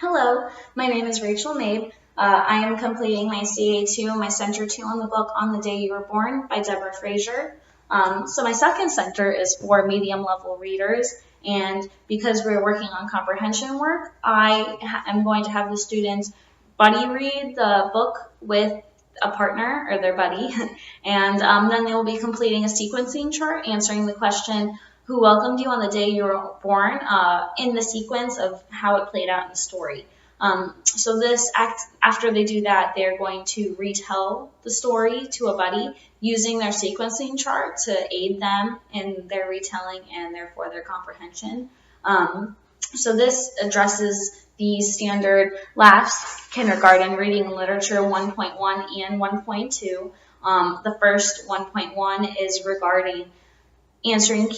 Hello, my name is Rachel Mabe. I am completing my CA2, my Center 2 on the book On the Day You Were Born by Debra Frasier. So my second center is for medium level readers, and because we're working on comprehension work, I am going to have the students buddy read the book with a partner or their buddy, and then they will be completing a sequencing chart answering the question, who welcomed you on the day you were born, in the sequence of how it played out in the story. So this act, after they do that, they're going to retell the story to a buddy using their sequencing chart to aid them in their retelling and therefore their comprehension. So this addresses the standard LAFS kindergarten reading and literature 1.1 and 1.2. The first 1.1 is regarding answering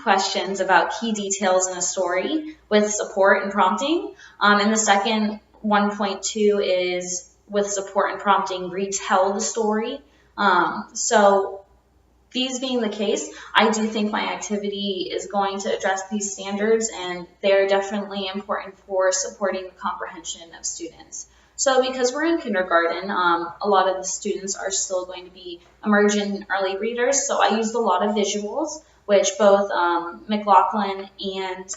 questions about key details in a story with support and prompting. And the second 1.2 is with support and prompting, retell the story. So these being the case, I do think my activity is going to address these standards, and they're definitely important for supporting the comprehension of students. So because we're in kindergarten, a lot of the students are still going to be emergent early readers, so I used a lot of visuals, which both McLaughlin and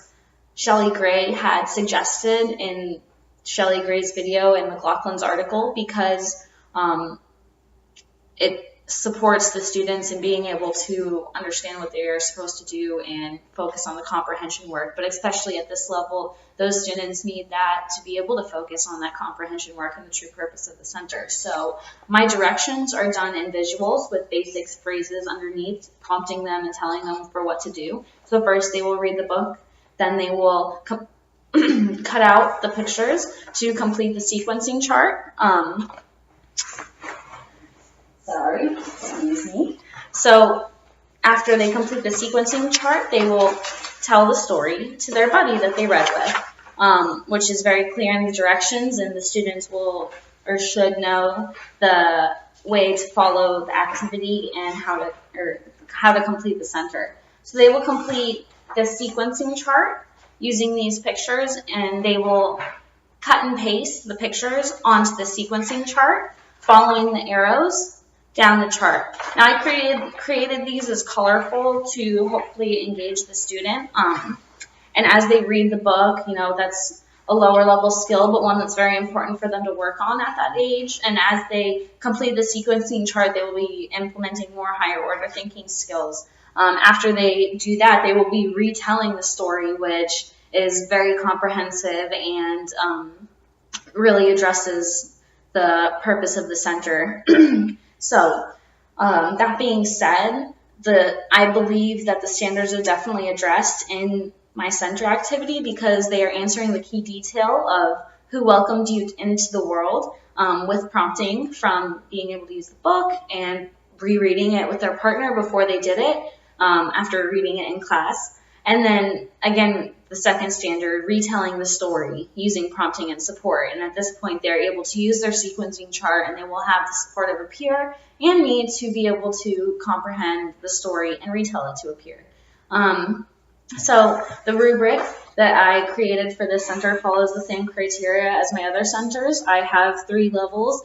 Shelley Gray had suggested in Shelley Gray's video and McLaughlin's article, because it supports the students in being able to understand what they are supposed to do and focus on the comprehension work. But especially at this level, those students need that to be able to focus on that comprehension work and the true purpose of the center. So my directions are done in visuals with basic phrases underneath, prompting them and telling them for what to do. So first they will read the book, then they will cut out the pictures to complete the sequencing chart. Excuse me. So after they complete the sequencing chart, they will tell the story to their buddy that they read with, which is very clear in the directions, and the students will or should know the way to follow the activity and how to complete the center. So they will complete the sequencing chart using these pictures, and they will cut and paste the pictures onto the sequencing chart, following the arrows down the chart. Now I created these as colorful to hopefully engage the student. And as they read the book, that's a lower level skill, but one that's very important for them to work on at that age. And as they complete the sequencing chart, they will be implementing more higher order thinking skills. After they do that, they will be retelling the story, which is very comprehensive and really addresses the purpose of the center. So that being said, I believe that the standards are definitely addressed in my center activity because they are answering the key detail of who welcomed you into the world, with prompting from being able to use the book and rereading it with their partner before they did it, after reading it in class. And then, again, the second standard, retelling the story using prompting and support. And at this point, they're able to use their sequencing chart, and they will have the support of a peer and me to be able to comprehend the story and retell it to a peer. So the rubric that I created for this center follows the same criteria as my other centers. I have 3 levels,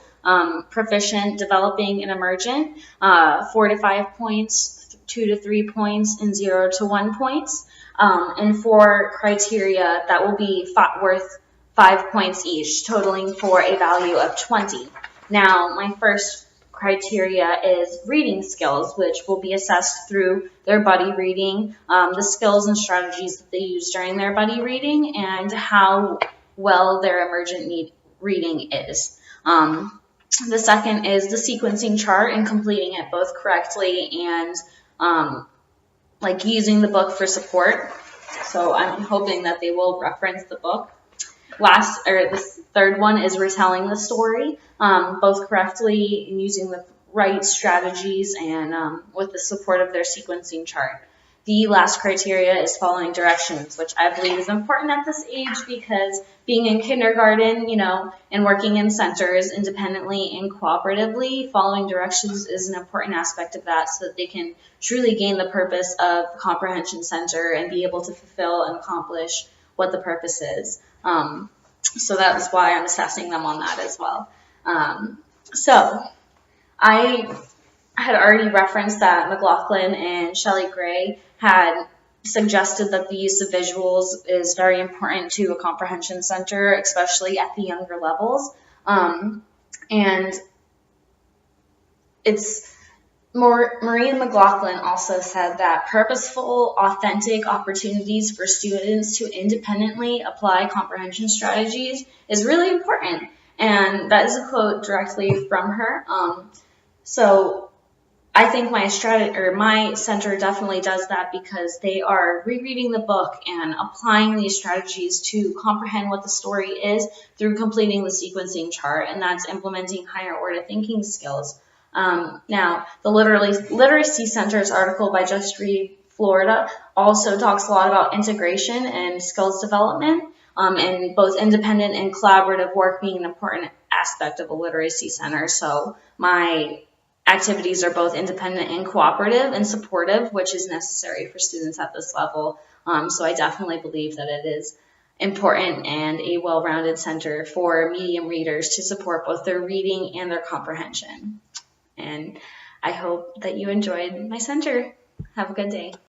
proficient, developing, and emergent, 4 to 5 points, 2 to 3 points, and 0 to 1 points. And 4 criteria that will be worth 5 points each, totaling for a value of 20. Now, my first criteria is reading skills, which will be assessed through their buddy reading, the skills and strategies that they use during their buddy reading, and how well their emergent reading is. The second is the sequencing chart and completing it both correctly and using the book for support. So I'm hoping that they will reference the book. The third one is retelling the story, both correctly and using the right strategies and with the support of their sequencing chart. The last criteria is following directions, which I believe is important at this age because being in kindergarten, and working in centers independently and cooperatively, following directions is an important aspect of that so that they can truly gain the purpose of the comprehension center and be able to fulfill and accomplish what the purpose is. So that's why I'm assessing them on that as well. So I had already referenced that McLaughlin and Shelley Gray had suggested that the use of visuals is very important to a comprehension center, especially at the younger levels. And it's Marie and McLaughlin also said that purposeful, authentic opportunities for students to independently apply comprehension strategies is really important. And that is a quote directly from her. So I think my center definitely does that, because they are rereading the book and applying these strategies to comprehend what the story is through completing the sequencing chart, and that's implementing higher order thinking skills. Now, the Literacy Center's article by Just Read Florida also talks a lot about integration and skills development, and both independent and collaborative work being an important aspect of a literacy center. So my activities are both independent and cooperative and supportive, which is necessary for students at this level. So I definitely believe that it is important and a well-rounded center for medium readers to support both their reading and their comprehension. And I hope that you enjoyed my center. Have a good day.